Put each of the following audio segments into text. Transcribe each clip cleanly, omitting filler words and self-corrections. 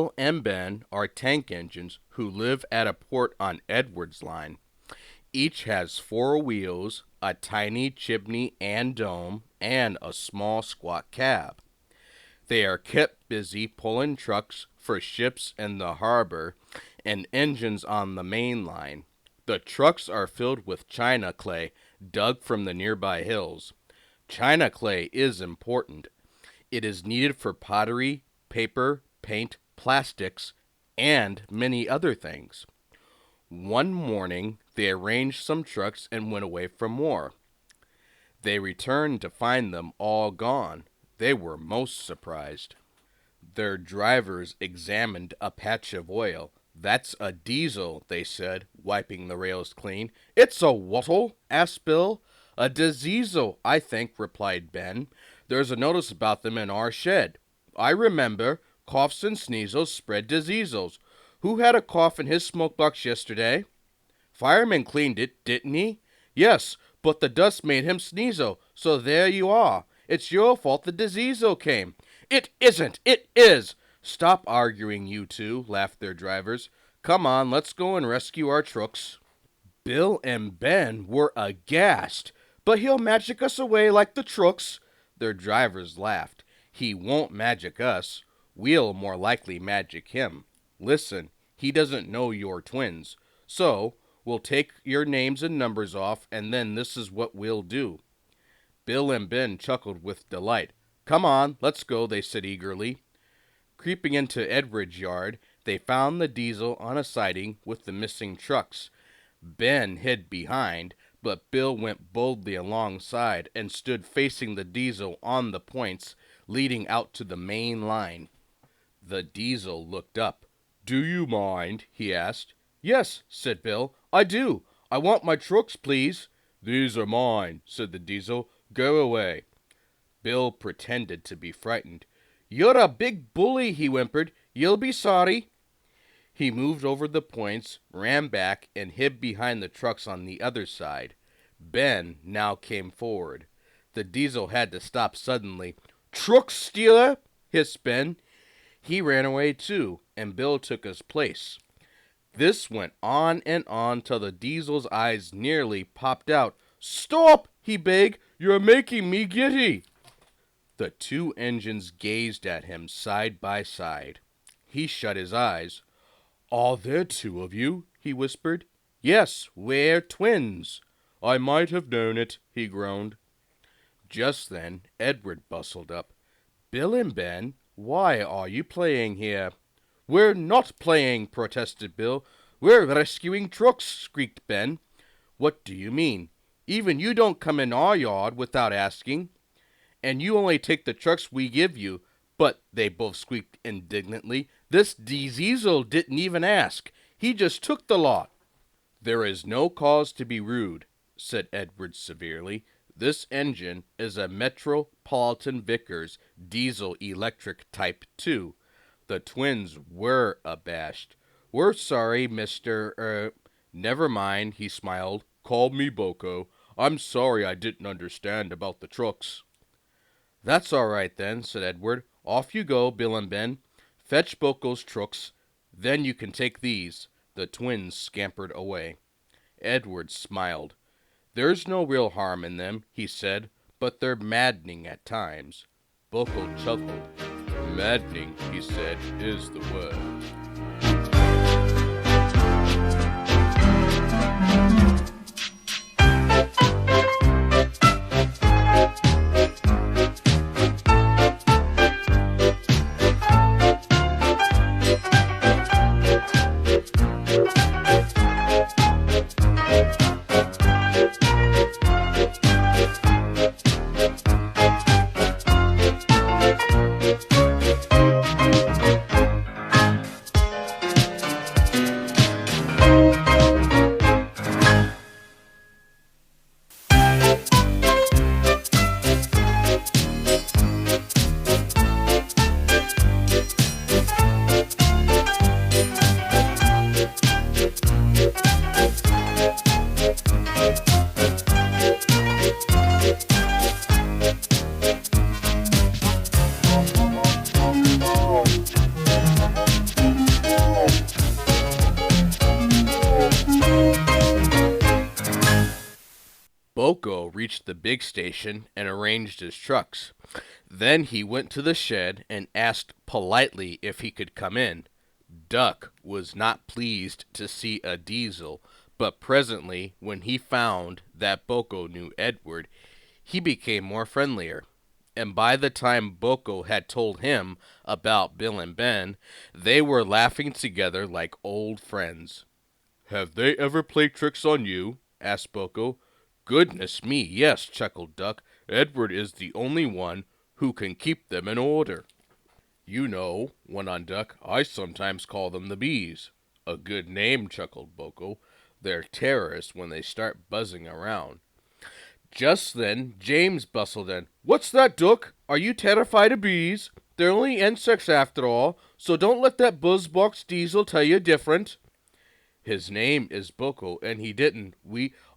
Bill and Ben are tank engines who live at a port on Edwards Line. Each has four wheels, a tiny chimney and dome, and a small squat cab. They are kept busy pulling trucks for ships in the harbor and engines on the main line. The trucks are filled with china clay dug from the nearby hills. China clay is important. It is needed for pottery, paper, paint, plastics, and many other things. One morning, they arranged some trucks and went away for more. They returned to find them all gone. They were most surprised. Their drivers examined a patch of oil. "That's a diesel," they said, wiping the rails clean. "It's a what'll?" asked Bill. "A diesel, I think," replied Ben. "There's a notice about them in our shed. I remember. Coughs and sneezes spread diseases. Who had a cough in his smoke box yesterday?" "Fireman cleaned it, didn't he?" "Yes, but the dust made him sneeze, so there you are. It's your fault the disease came." "It isn't! It is!" "Stop arguing, you two," laughed their drivers. "Come on, let's go and rescue our trucks." Bill and Ben were aghast. "But he'll magic us away like the trucks." Their drivers laughed. "He won't magic us. We'll more likely magic him. Listen, he doesn't know you're twins. So, we'll take your names and numbers off, and then this is what we'll do." Bill and Ben chuckled with delight. "Come on, let's go," they said eagerly. Creeping into Edward's yard, they found the diesel on a siding with the missing trucks. Ben hid behind, but Bill went boldly alongside and stood facing the diesel on the points leading out to the main line. The diesel looked up. "Do you mind?" he asked. "Yes," said Bill, "I do. I want my trucks, please." "These are mine," said the diesel. "Go away." Bill pretended to be frightened. "You're a big bully," he whimpered. "You'll be sorry." He moved over the points, ran back, and hid behind the trucks on the other side. Ben now came forward. The diesel had to stop suddenly. "Truck stealer!" hissed Ben. He ran away too, and Bill took his place. This went on and on till the diesel's eyes nearly popped out. "Stop!" he begged. "You're making me giddy." The two engines gazed at him side by side. He shut his eyes. "Are there two of you?" he whispered. "Yes, we're twins." "I might have known it," he groaned. Just then Edward bustled up. "Bill and Ben, why are you playing here?" "We're not playing," protested Bill. "We're rescuing trucks," squeaked Ben. "What do you mean? Even you don't come in our yard without asking. And you only take the trucks we give you." "But," they both squeaked indignantly, "this diesel didn't even ask. He just took the lot." "There is no cause to be rude," said Edward severely. "This engine is a Metropolitan Vickers diesel electric Type 2. The twins were abashed. "We're sorry, Mr. Never mind," he smiled. "Call me BoCo. I'm sorry I didn't understand about the trucks." "That's all right then," said Edward. "Off you go, Bill and Ben. Fetch BoCo's trucks. Then you can take these." The twins scampered away. Edward smiled. "There's no real harm in them," he said, "but they're maddening at times." BoCo chuckled. "Maddening," he said, "is the word." BoCo reached the big station and arranged his trucks. Then he went to the shed and asked politely if he could come in. Duck was not pleased to see a diesel, but presently, when he found that BoCo knew Edward, he became more friendlier. And by the time BoCo had told him about Bill and Ben, they were laughing together like old friends. "Have they ever played tricks on you?" asked BoCo. "Goodness me, yes," chuckled Duck. "Edward is the only one who can keep them in order." "You know," went on Duck, "I sometimes call them the bees." "A good name," chuckled BoCo. "They're terrorists when they start buzzing around." Just then, James bustled in. "What's that, Duck? Are you terrified of bees? They're only insects after all, so don't let that buzzbox diesel tell you different." "His name is BoCo, and he didn't.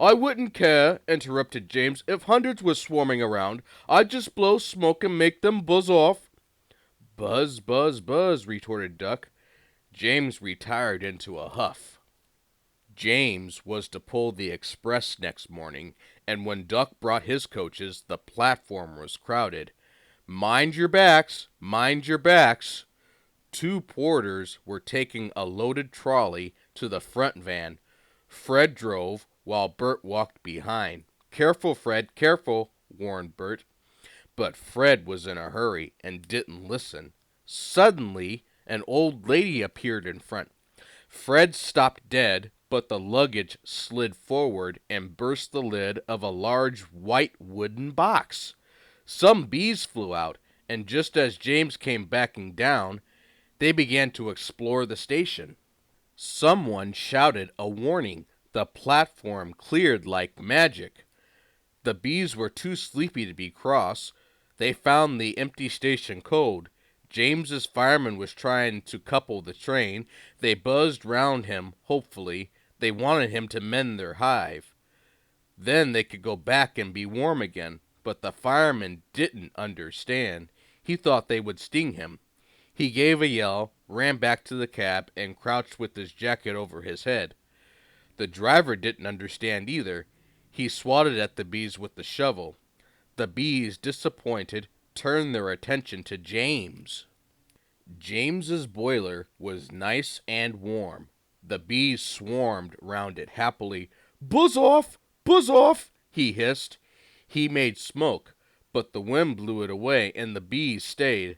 I wouldn't care," interrupted James. "If hundreds were swarming around, I'd just blow smoke and make them buzz off." "Buzz, buzz, buzz," retorted Duck. James retired into a huff. James was to pull the express next morning, and when Duck brought his coaches, the platform was crowded. "Mind your backs! Mind your backs!" Two porters were taking a loaded trolley to the front van. Fred drove, while Bert walked behind. "Careful, Fred, careful," warned Bert. But Fred was in a hurry and didn't listen. Suddenly, an old lady appeared in front. Fred stopped dead, but the luggage slid forward and burst the lid of a large white wooden box. Some bees flew out, and just as James came backing down, they began to explore the station. Someone shouted a warning. The platform cleared like magic. The bees were too sleepy to be cross. They found the empty station code. James's fireman was trying to couple the train. They buzzed round him, hopefully. They wanted him to mend their hive. Then they could go back and be warm again. But the fireman didn't understand. He thought they would sting him. He gave a yell, ran back to the cab, and crouched with his jacket over his head. The driver didn't understand either. He swatted at the bees with the shovel. The bees, disappointed, turned their attention to James. James's boiler was nice and warm. The bees swarmed round it happily. Buzz off, he hissed. He made smoke, but the wind blew it away, and the bees stayed.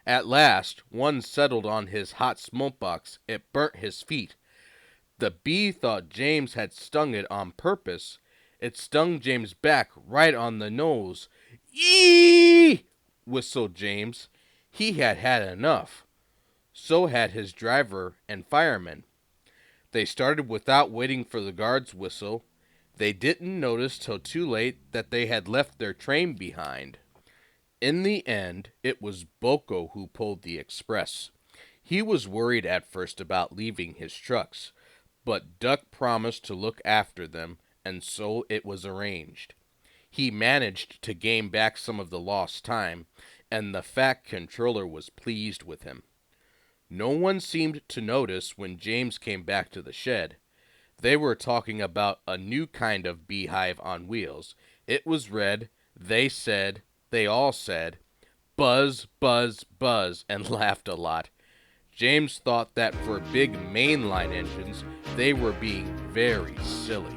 At last, one settled on his hot smoke box. It burnt his feet. The bee thought James had stung it on purpose. It stung James back right on the nose. "Eee!" whistled James. He had had enough. So had his driver and fireman. They started without waiting for the guard's whistle. They didn't notice till too late that they had left their train behind. In the end, it was BoCo who pulled the express. He was worried at first about leaving his trucks, but Duck promised to look after them, and so it was arranged. He managed to gain back some of the lost time, and the fat controller was pleased with him. No one seemed to notice when James came back to the shed. They were talking about a new kind of beehive on wheels. It was red. They all said, "Buzz, buzz, buzz," and laughed a lot. James thought that for big mainline engines, they were being very silly.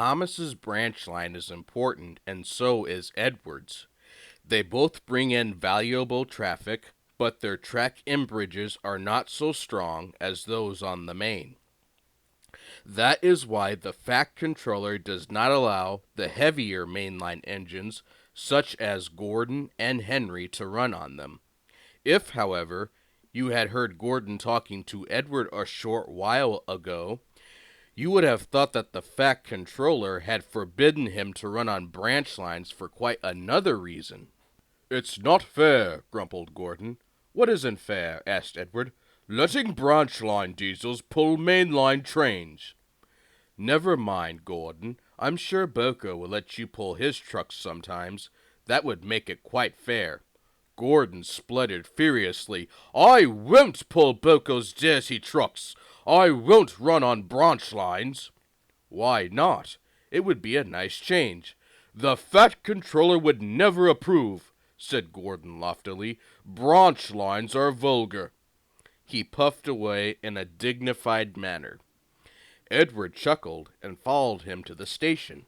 Thomas's branch line is important, and so is Edward's. They both bring in valuable traffic, but their track and bridges are not so strong as those on the main. That is why the Fact Controller does not allow the heavier mainline engines, such as Gordon and Henry, to run on them. If, however, you had heard Gordon talking to Edward a short while ago, you would have thought that the Fact Controller had forbidden him to run on branch lines for quite another reason. "It's not fair," grumbled Gordon. "What isn't fair?" asked Edward. "Letting branch line diesels pull mainline trains." "Never mind, Gordon. I'm sure BoCo will let you pull his trucks sometimes. That would make it quite fair." Gordon spluttered furiously. "I won't pull BoCo's dirty trucks. I won't run on branch lines." "Why not? It would be a nice change." "The Fat Controller would never approve," said Gordon loftily. "Branch lines are vulgar." He puffed away in a dignified manner. Edward chuckled and followed him to the station.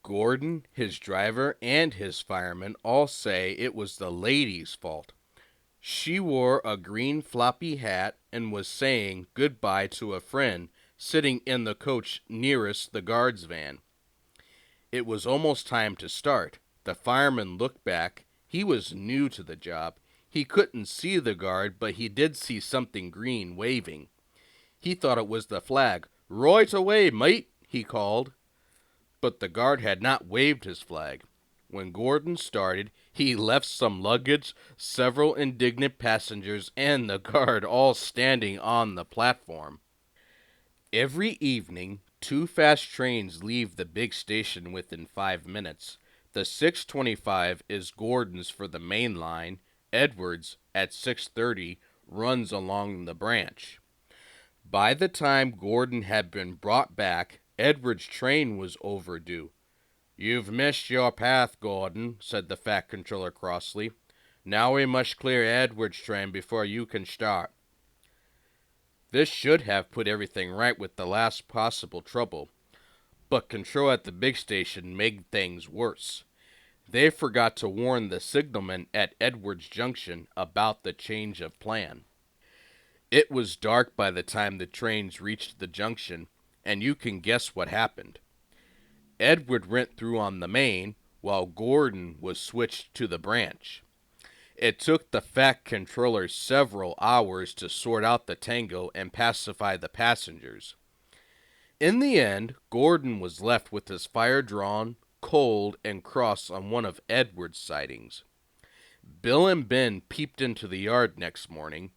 Gordon, his driver, and his fireman all say it was the lady's fault. She wore a green floppy hat and was saying goodbye to a friend sitting in the coach nearest the guard's van. It was almost time to start. The fireman looked back. He was new to the job. He couldn't see the guard, but he did see something green waving. He thought it was the flag. "Right away, mate," he called. But the guard had not waved his flag. When Gordon started, he left some luggage, several indignant passengers, and the guard all standing on the platform. Every evening, 2 fast trains leave the big station within 5 minutes. The 6:25 is Gordon's for the main line. Edward's, at 6:30, runs along the branch. By the time Gordon had been brought back, Edward's train was overdue. "You've missed your path, Gordon," said the Fat Controller crossly. "Now we must clear Edward's train before you can start." This should have put everything right with the last possible trouble, but control at the big station made things worse. They forgot to warn the signalman at Edwards Junction about the change of plan. It was dark by the time the trains reached the junction, and you can guess what happened. Edward went through on the main, while Gordon was switched to the branch. It took the Fat Controller several hours to sort out the tango and pacify the passengers. In the end, Gordon was left with his fire drawn, cold, and cross on one of Edward's sidings. Bill and Ben peeped into the yard next morning.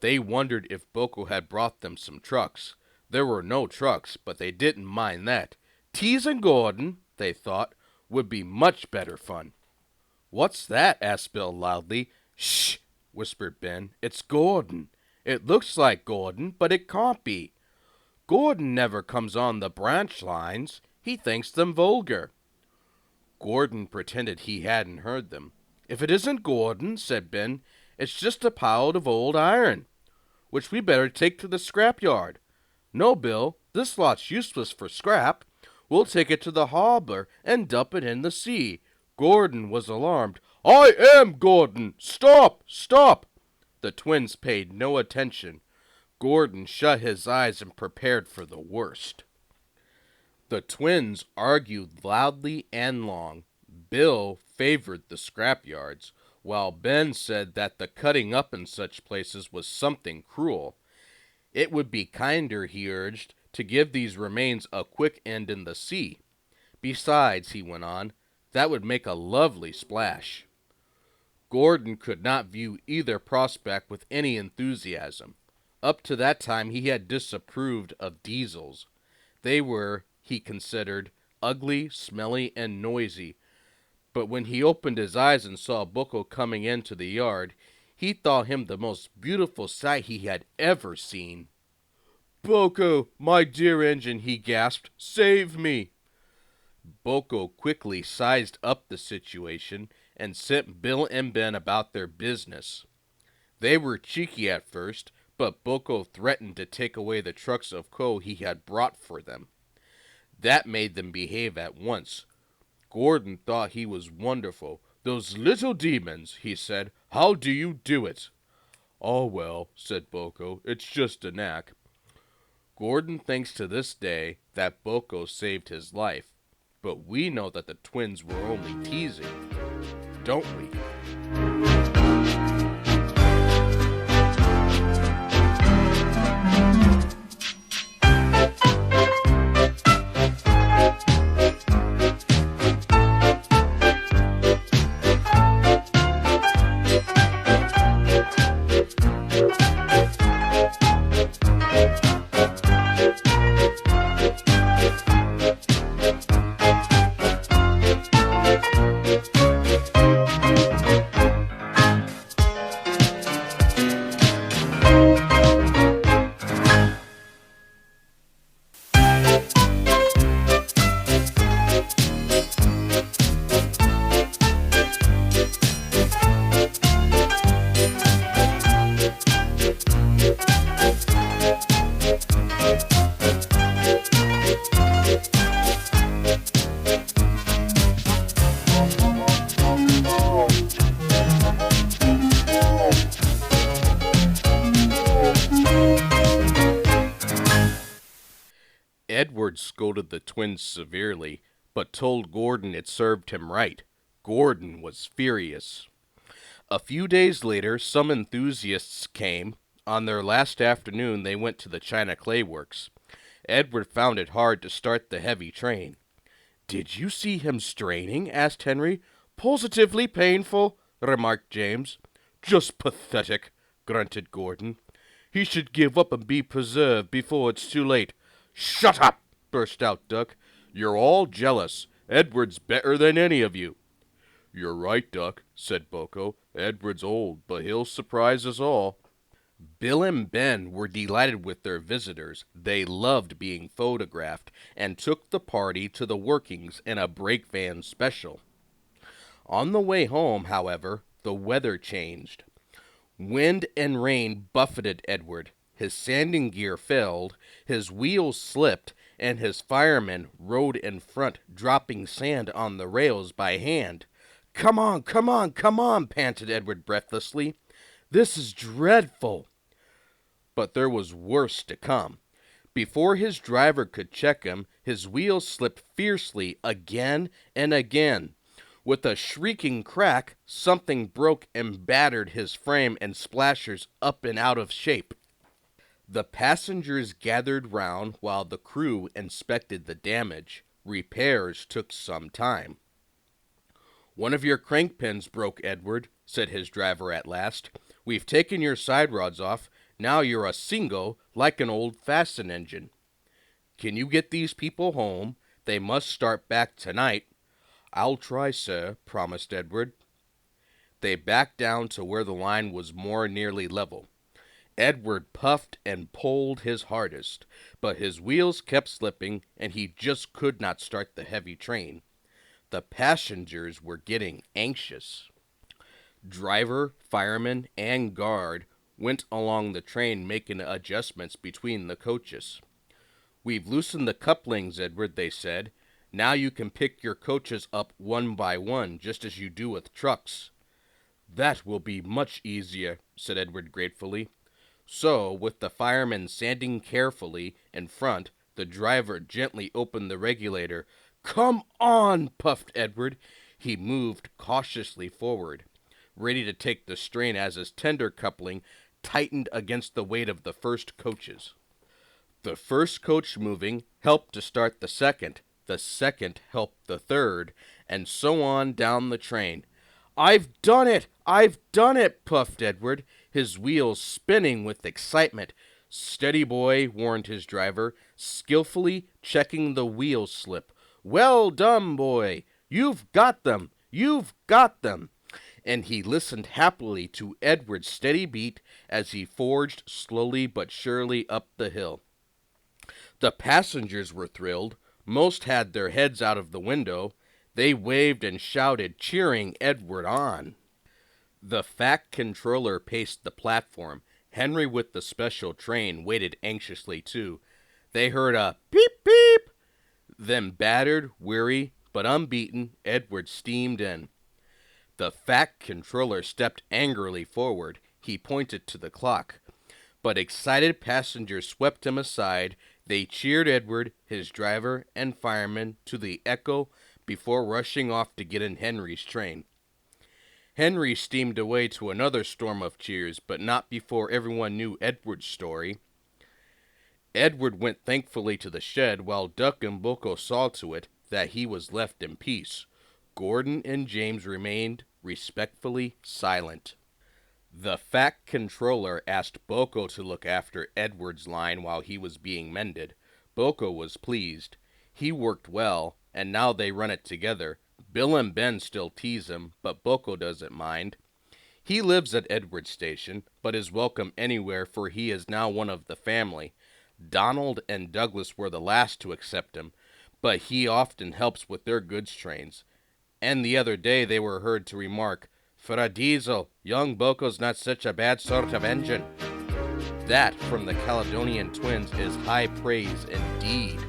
They wondered if BoCo had brought them some trucks. There were no trucks, but they didn't mind that. Teasing Gordon, they thought, would be much better fun. "What's that?" asked Bill loudly. "Shh!" whispered Ben. "It's Gordon. It looks like Gordon, but it can't be. Gordon never comes on the branch lines. He thinks them vulgar." Gordon pretended he hadn't heard them. "If it isn't Gordon," said Ben, "it's just a pile of old iron, which we better take to the scrap yard." "No, Bill, this lot's useless for scrap. We'll take it to the harbor and dump it in the sea." Gordon was alarmed. "I am Gordon! Stop! Stop!" The twins paid no attention. Gordon shut his eyes and prepared for the worst. The twins argued loudly and long. Bill favored the scrap yards, while Ben said that the cutting up in such places was something cruel. It would be kinder, he urged, to give these remains a quick end in the sea. Besides, he went on, that would make a lovely splash. Gordon could not view either prospect with any enthusiasm. Up to that time he had disapproved of diesels. They were, he considered, ugly, smelly, and noisy. But when he opened his eyes and saw BoCo coming into the yard, he thought him the most beautiful sight he had ever seen. "BoCo, my dear engine," he gasped, "save me." BoCo quickly sized up the situation and sent Bill and Ben about their business. They were cheeky at first, but BoCo threatened to take away the trucks of coal he had brought for them. That made them behave at once. Gordon thought he was wonderful. "Those little demons," he said. "How do you do it?" "Oh, well," said BoCo, "it's just a knack." Gordon thinks to this day that BoCo saved his life. But we know that the twins were only teasing, don't we? Edward scolded the twins severely, but told Gordon it served him right. Gordon was furious. A few days later, some enthusiasts came. On their last afternoon, they went to the China Clay Works. Edward found it hard to start the heavy train. "Did you see him straining?" asked Henry. "Positively painful," remarked James. "Just pathetic," grunted Gordon. "He should give up and be preserved before it's too late." "Shut up!" burst out Duck. "You're all jealous. Edward's better than any of you." "You're right, Duck," said BoCo. "Edward's old, but he'll surprise us all." Bill and Ben were delighted with their visitors. They loved being photographed and took the party to the workings in a brake van special. On the way home, however, the weather changed. Wind and rain buffeted Edward. His sanding gear failed, his wheels slipped, and his firemen rode in front, dropping sand on the rails by hand. "Come on, come on, come on," panted Edward breathlessly. "This is dreadful." But there was worse to come. Before his driver could check him, his wheels slipped fiercely again and again. With a shrieking crack, something broke and battered his frame and splashers up and out of shape. The passengers gathered round while the crew inspected the damage. Repairs took some time. "One of your crank pins broke, Edward," said his driver at last. "We've taken your side rods off. Now you're a single, like an old fasten engine." "Can you get these people home? They must start back tonight." "I'll try, sir," promised Edward. They backed down to where the line was more nearly level. Edward puffed and pulled his hardest, but his wheels kept slipping, and he just could not start the heavy train. The passengers were getting anxious. Driver, fireman, and guard went along the train making adjustments between the coaches. "We've loosened the couplings, Edward," they said. "Now you can pick your coaches up one by one, just as you do with trucks." "That will be much easier," said Edward gratefully. So, with the fireman sanding carefully in front, the driver gently opened the regulator. "Come on," puffed Edward. He moved cautiously forward, ready to take the strain as his tender coupling tightened against the weight of the first coaches. The first coach moving helped to start the second helped the third, and so on down the train. "I've done it! I've done it!" puffed Edward, his wheels spinning with excitement. "Steady, boy," warned his driver, skillfully checking the wheel slip. "Well done, boy! You've got them! You've got them!" And he listened happily to Edward's steady beat as he forged slowly but surely up the hill. The passengers were thrilled. Most had their heads out of the window. They waved and shouted, cheering Edward on. The Fat Controller paced the platform. Henry with the special train waited anxiously too. They heard a beep beep. Then battered, weary, but unbeaten, Edward steamed in. The fat controller stepped angrily forward. He pointed to the clock. But excited passengers swept him aside. They cheered Edward, his driver, and fireman to the echo before rushing off to get in Henry's train. Henry steamed away to another storm of cheers, but not before everyone knew Edward's story. Edward went thankfully to the shed, while Duck and BoCo saw to it that he was left in peace. Gordon and James remained respectfully silent. The fat controller asked BoCo to look after Edward's line while he was being mended. BoCo was pleased. He worked well, and now they run it together. Bill and Ben still tease him, but BoCo doesn't mind. He lives at Edward's station, but is welcome anywhere, for he is now one of the family. Donald and Douglas were the last to accept him, but he often helps with their goods trains. And the other day they were heard to remark, "For a diesel, young BoCo's not such a bad sort of engine." That, from the Caledonian twins, is high praise indeed.